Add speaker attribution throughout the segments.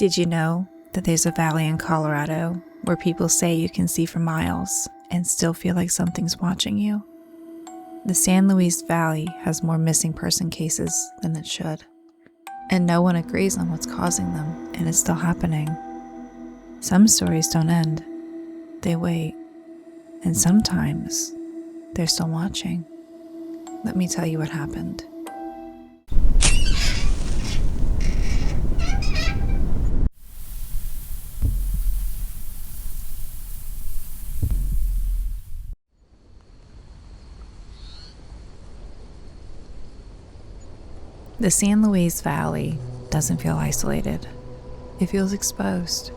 Speaker 1: Did you know that there's a valley in Colorado where people say you can see for miles and still feel like something's watching you? The San Luis Valley has more missing person cases than it should, and no one agrees on what's causing them, and it's still happening. Some stories don't end. They wait, and sometimes they're still watching. Let me tell you what happened. The San Luis Valley doesn't feel isolated. It feels exposed.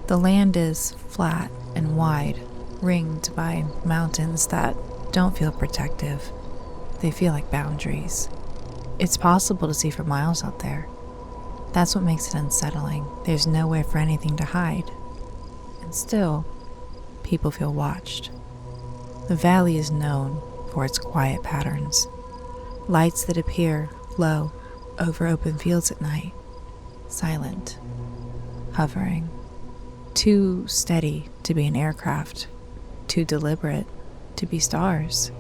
Speaker 1: The land is flat and wide, ringed by mountains that don't feel protective. They feel like boundaries. It's possible to see for miles out there. That's what makes it unsettling. There's nowhere for anything to hide. And still, people feel watched. The valley is known for its quiet patterns. Lights that appear low over open fields at night, silent, hovering, too steady to be an aircraft, too deliberate to be stars.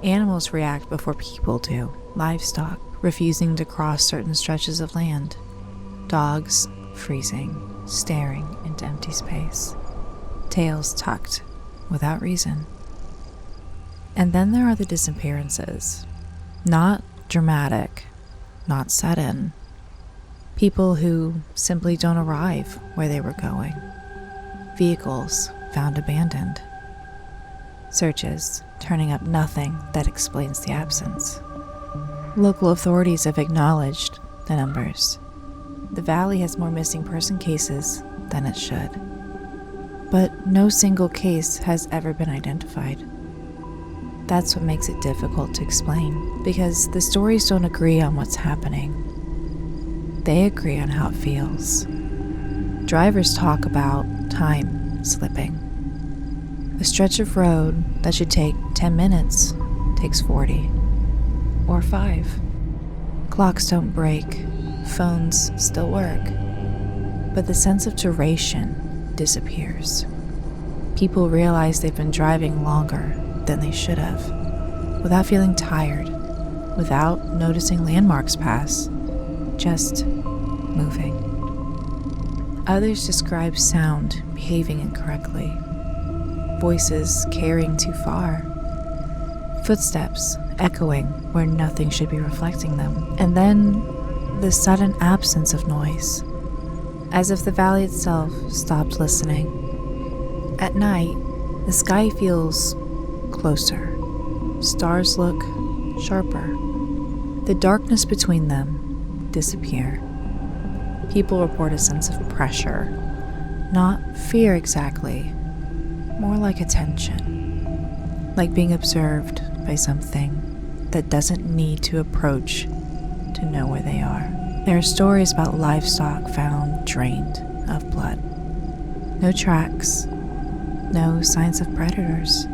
Speaker 1: Animals react before people do, livestock refusing to cross certain stretches of land, dogs freezing, staring into empty space, tails tucked without reason. And then there are the disappearances. Not dramatic, not sudden. People who simply don't arrive where they were going. Vehicles found abandoned. Searches turning up nothing that explains the absence. Local authorities have acknowledged the numbers. The valley has more missing person cases than it should. But no single case has ever been identified. That's what makes it difficult to explain, because the stories don't agree on what's happening. They agree on how it feels. Drivers talk about time slipping. A stretch of road that should take 10 minutes takes 40, or 5. Clocks don't break, phones still work, but the sense of duration disappears. People realize they've been driving longer than they should have, without feeling tired, without noticing landmarks pass, just moving. Others describe sound behaving incorrectly, voices carrying too far, footsteps echoing where nothing should be reflecting them, and then the sudden absence of noise, as if the valley itself stopped listening. At night, the sky feels closer. Stars look sharper. The darkness between them disappear. People report a sense of pressure, not fear exactly, more like attention, like being observed by something that doesn't need to approach to know where they are. There are stories about livestock found drained of blood. No tracks, no signs of predators.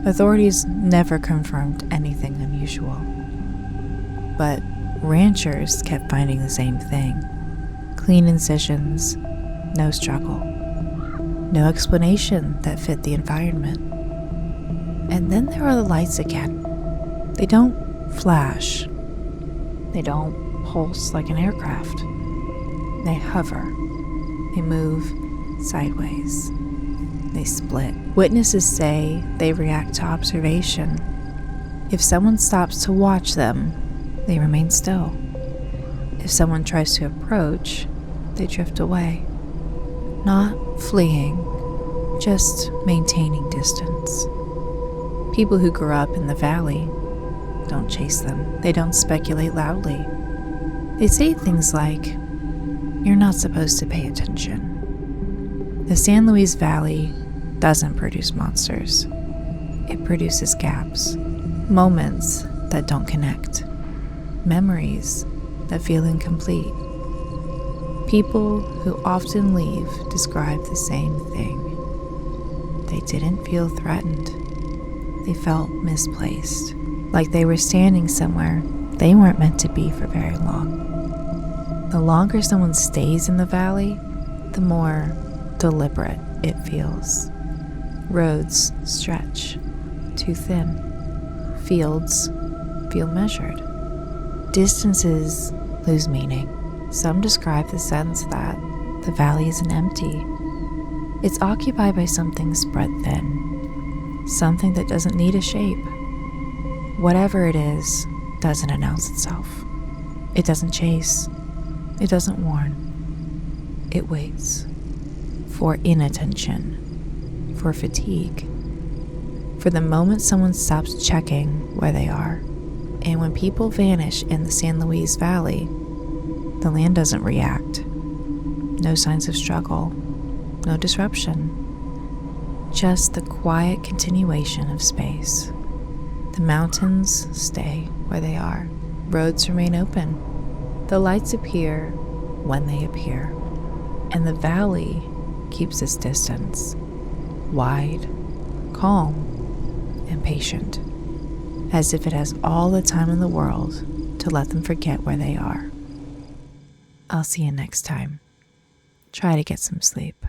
Speaker 1: Authorities never confirmed anything unusual. But ranchers kept finding the same thing. Clean incisions, no struggle, no explanation that fit the environment. And then there are the lights again. They don't flash. They don't pulse like an aircraft. They hover. They move sideways. They split. Witnesses say they react to observation. If someone stops to watch them, they remain still. If someone tries to approach, they drift away. Not fleeing, just maintaining distance. People who grew up in the valley don't chase them. They don't speculate loudly. They say things like, "You're not supposed to pay attention." The San Luis Valley doesn't produce monsters. It produces gaps, moments that don't connect, memories that feel incomplete. People who often leave describe the same thing. They didn't feel threatened. They felt misplaced, like they were standing somewhere they weren't meant to be for very long. The longer someone stays in the valley, the more deliberate it feels. Roads stretch too thin. Fields feel measured. Distances lose meaning. Some describe the sense that the valley isn't empty. It's occupied by something spread thin, something that doesn't need a shape. Whatever it is doesn't announce itself. It doesn't chase. It doesn't warn. It waits for inattention, for fatigue, for the moment someone stops checking where they are. And when people vanish in the San Luis Valley, the land doesn't react. No signs of struggle, no disruption, just the quiet continuation of space. The mountains stay where they are. Roads remain open. The lights appear when they appear. And the valley keeps its distance, wide, calm, and patient, as if it has all the time in the world to let them forget where they are. I'll see you next time. Try to get some sleep.